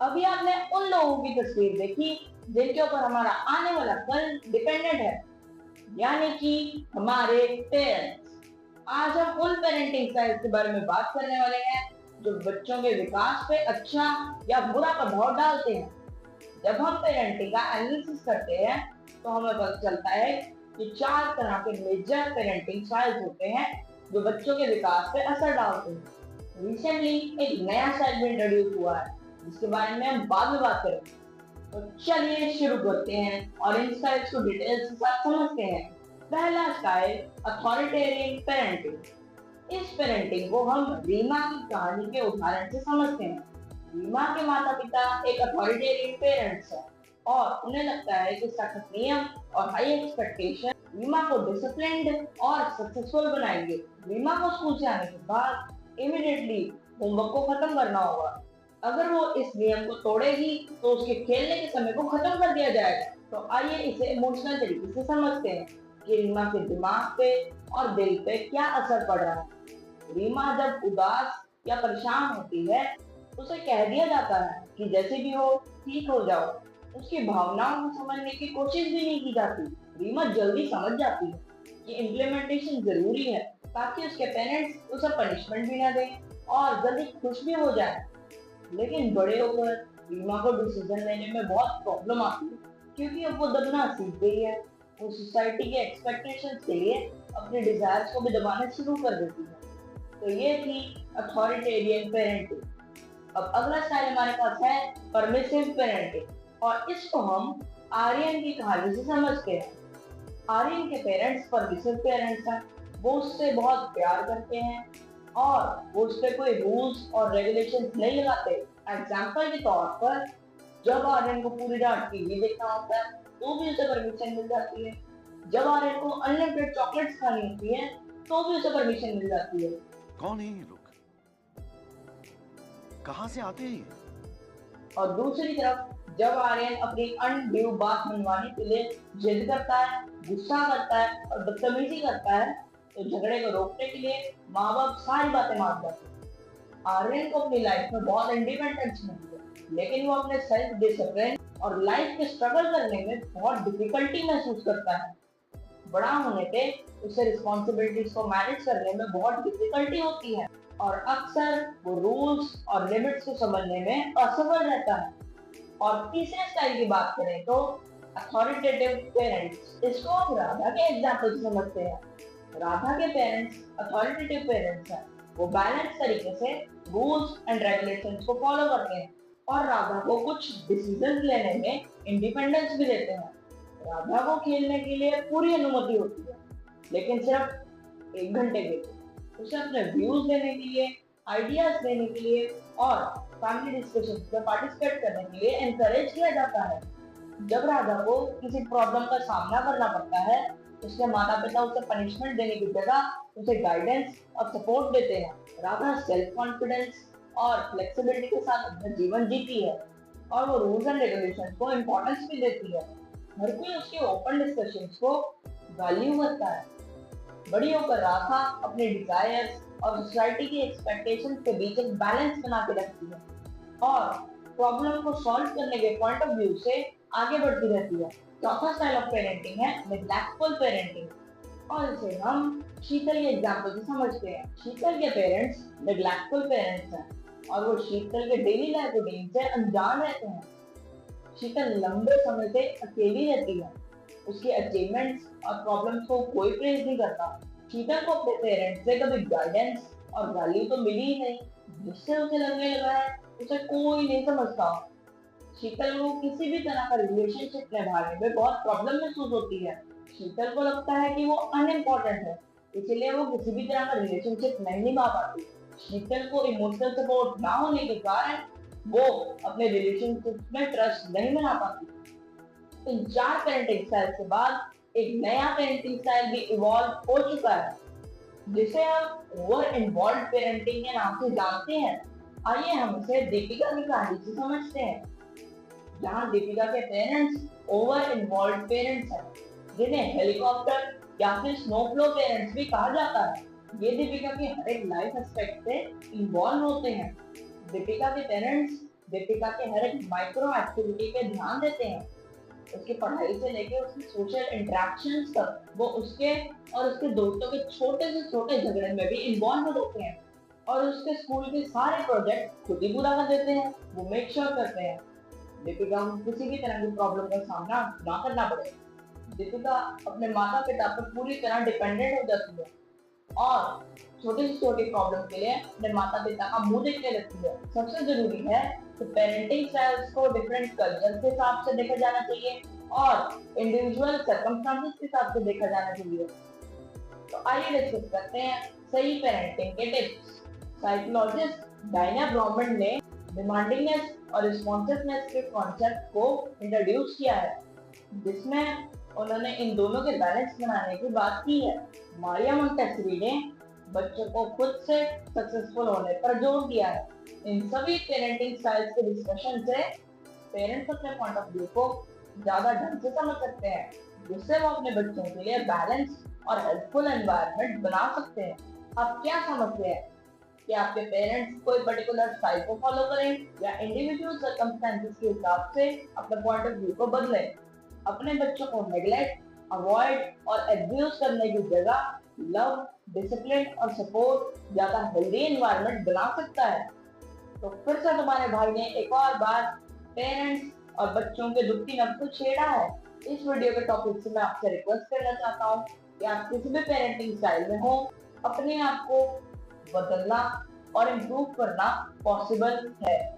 अभी आपने उन लोगों की तस्वीर देखी जिनके ऊपर हमारा आने वाला कल डिपेंडेंट है, यानी कि हमारे पेरेंट्स। आज हम उन पेरेंटिंग स्टाइल के बारे में बात करने वाले हैं जो बच्चों के विकास पे अच्छा या बुरा प्रभाव डालते हैं। जब हम पेरेंटिंग का एनालिसिस करते हैं तो हमें पता चलता है कि 4 तरह के मेजर पेरेंटिंग स्टाइल्स होते हैं जो बच्चों के विकास पे असर डालते हैं। रिसेंटली एक नया स्टाइल भी इंट्रोड्यूस हुआ है जिसके बारे में हम बाद में बात करेंगे। तो चलिए शुरू करते हैं और इन स्टाइल्स को डिटेल्स के साथ समझते हैं। पहला स्टाइल अथॉरिटेरियन पेरेंटिंग। इस पेरेंटिंग को हम रीमा की कहानी के उदाहरण से समझते हैं। रीमा के माता पिता एक अथॉरिटेरियन पेरेंट्स हैं और उन्हें लगता है कि सख्त नियम और हाई एक्सपेक्टेशन रीमा को डिसिप्लिन्ड और सक्सेसफुल बनाएंगे। रीमा को स्कूल से आने के बाद इमीडिएटली होमवर्क को खत्म करना होगा। अगर वो इस नियम को तोड़ेगी तो उसके खेलने के समय को खत्म कर दिया जाएगा। तो आइए इसे इमोशनल तरीके से समझते हैं कि रीमा के दिमाग पे और दिल पे क्या असर पड़ रहा है। रीमा जब उदास या परेशान होती है उसे कह दिया जाता है कि जैसे भी हो ठीक हो जाओ। उसकी भावनाओं को समझने की कोशिश भी नहीं की जाती। रीमा जल्दी समझ जाती है कि इम्प्लीमेंटेशन जरूरी है ताकि उसके पेरेंट्स उसे पनिशमेंट भी ना दें और जल्दी खुश भी हो जाए। लेकिन बड़े होकर रीमा को डिसीजन लेने में बहुत प्रॉब्लम आती है क्योंकि अब वो दबना सीख गई है। वो सोसाइटी के एक्सपेक्टेशंस के लिए अपने डिजायर्स को भी दबाना शुरू कर देती है। तो ये थी अथॉरिटेरियन पेरेंटिंग। अब अगला स्टाइल हमारे पास है परमिसिव पेरेंटिंग और इसको हम आर्यन की कहानी से समझते हैं। आर्यन के पेरेंट्स परमिसिव पेरेंट्स हैं। वो उससे बहुत प्यार करते हैं और वो उस पर कोई रूल्स और रेगुलेशंस नहीं लगाते। एग्जाम्पल के तौर पर जब आर्यन को पूरी रात टीवी देखना होता है तो भी उसे परमिशन मिल जाती है। जब आर्यन को अनलिमिटेड चॉकलेट्स खानी होती है तो भी उसे परमिशन मिल जाती है। कौन है ये लोग? कहां से आते हैं? और दूसरी तरफ जब आर्यन अपनी अनड्यू बात मनवाने के लिए जिद करता है, गुस्सा करता है और बदतमीजी करता है तो झगड़े को रोकने के लिए माँ बाप सारी बातें मान जाते हैं। आर्यन को अपनी लाइफ में बहुत इंडिपेंडेंस मिली है लेकिन वो अपने सेल्फ डिसिप्लिन और लाइफ के स्ट्रगल करने में बहुत डिफिकल्टी महसूस करता है। बड़ा होने पे उसे रिस्पॉन्सिबिलिटीज को मैनेज करने में बहुत डिफिकल्टी होती है और अक्सर वो रूल्स और लिमिट्स को समझने में असफल रहता है। और तीसरे स्टाइल की बात करें तो अथॉरिटेटिव पेरेंट्स। इसको हम राधा के एग्जाम्पल से समझते हैं। राधा के पेरेंट्स अथॉरिटेटिव पेरेंट्स हैं। वो बैलेंस तरीके से रूल्स एंड रेगुलेशंस को फॉलो करते हैं और राधा को कुछ डिसीजंस लेने में इंडिपेंडेंस भी देते हैं। राधा को खेलने के लिए पूरी अनुमति होती है लेकिन सिर्फ 1 घंटे के लिए। उसे अपने व्यूज देने के लिए, आइडियाज देने के लिए और फैमिली डिस्कशंस में पार्टिसिपेट करने के लिए एनकरेज किया जाता है। जब राधा को किसी प्रॉब्लम का सामना करना पड़ता है उसके माता पिता उसे पनिशमेंट देने की जगह उसे गाइडेंस और सपोर्ट देते हैं। राधा सेल्फ कॉन्फिडेंस और फ्लेक्सिबिलिटी के साथ अपना जीवन जीती है और वो रूल्स एंड रेगुलेशंस को इम्पोर्टेंस भी देती है। हर कोई उसके ओपन डिस्कशंस को वैल्यू करता है। बड़ी होकर राधा अपने डिजायर्स और सोसाइटी की एक्सपेक्टेशंस के बीच एक बैलेंस बना के रखती है और प्रॉब्लम को सॉल्व करने के पॉइंट ऑफ व्यू से आगे बढ़ती रहती है। चौथा स्टाइल ऑफ पेरेंटिंग है नेग्लेक्टफुल पेरेंटिंग और इसे हम शीतल के एग्जाम्पल से समझते हैं। शीतल के पेरेंट्स नेग्लेक्टफुल पेरेंट्स हैं और वो शीतल के डेली लाइफ रूटीन से अनजान रहते हैं। शीतल लंबे समय से अकेली रहती है। उसके अचीवमेंट्स और प्रॉब्लम्स को कोई प्रेज नहीं करता। शीतल को अपने पेरेंट्स से कभी गाइडेंस और वैल्यू तो मिली ही नहीं जिससे उसे लगने लगा है उसे कोई नहीं समझता। शीतल को किसी भी तरह का रिलेशनशिप निभाने में बहुत प्रॉब्लम महसूस होती है। शीतल को लगता है कि वो अनइम्पोर्टेंट है इसलिए वो किसी भी तरह का रिलेशनशिप नहीं निभा पाती। शीतल को इमोशनल सपोर्ट ना होने के कारण वो अपने रिलेशनशिप में ट्रस्ट नहीं बना पाती। इन 4 पेरेंटिंग स्टाइल के बाद एक नया पेरेंटिंग स्टाइल भी इवॉल्व हो चुका है जिसे हम ओवर इन्वॉल्व पेरेंटिंग के नाम से जानते हैं। आइए हम इसे दीपिका की कहानी से समझते हैं। जहाँ दीपिका के पेरेंट्स ओवर इन्वॉल्व पेरेंट्स हैं जिन्हें हेलीकॉप्टर या फिर स्नोफ्लो पेरेंट्स भी कहा जाता है। ये दीपिका के हर एक लाइफ एस्पेक्ट से इन्वॉल्व होते हैं। दीपिका के पेरेंट्स दीपिका के हर एक माइक्रो एक्टिविटी पे ध्यान देते हैं। उसकी पढ़ाई से लेके उसकी सोशल इंटरेक्शंस तक वो उसके और उसके दोस्तों के छोटे से छोटे झगड़े में भी इन्वॉल्व हो जाते हैं और उसके स्कूल के सारे प्रोजेक्ट खुद ही पूरा कर देते हैं। वो मेक श्योर करते हैं दीपिका को किसी भी तरह की प्रॉब्लम का सामना ना करना पड़े। दीपिका अपने माता पिता पर पूरी तरह डिपेंडेंट हो जाती है और छोटी से छोटी प्रॉब्लम के लिए अपने माता पिता का मुंह देखने लगती है। सबसे जरूरी है कि पेरेंटिंग स्टाइल्स को डिफरेंट कल्चर के हिसाब से देखा जाना चाहिए और इंडिविजुअल सर्कमस्टांसेस के हिसाब से देखा जाना चाहिए। तो आइए डिस्कस करते हैं सही पेरेंटिंग के टिप्स। साइकोलॉजिस्ट डायना ब्रॉमंड ने डिमांडिंगनेस और रिस्पॉन्सिवनेस के कॉन्सेप्ट को इंट्रोड्यूस किया है, जिसमें उन्होंने इन दोनों के बैलेंस बनाने की बात की है। मारिया मोंटेसरी ने बच्चों को खुद से सक्सेसफुल होने पर जोर दिया है। इन सभी पेरेंटिंग स्टाइल्स के डिस्कशन से पेरेंट्स अपने पॉइंट ऑफ व्यू को ज्यादा ढंग से समझ सकते हैं, जिससे वो अपने बच्चों के लिए बैलेंस और हेल्पफुल एनवायरनमेंट बना सकते हैं। आप क्या समझते हैं कि आपके पेरेंट्स कोई पर्टिकुलर स्टाइल को फॉलो करें या इंडिविजुअल सर्कमस्टेंसेस के हिसाब से अपने पॉइंट ऑफ व्यू को बदलें? अपने बच्चों को नेग्लेक्ट, अवॉइड और एब्यूज करने की जगह लव, डिसिप्लिन और सपोर्ट ज्यादा हेल्दी एनवायरनमेंट बना सकता है। तो फिर से तुम्हारे भाई ने एक और बार पेरेंट्स और बच्चों के दुख की नब्ज को छेड़ा है। इस वीडियो के टॉपिक से मैं आपसे रिक्वेस्ट करना चाहता हूँ कि आप किसी भी पेरेंटिंग स्टाइल में हो, अपने आप को बदलना और इम्प्रूव करना पॉसिबल है।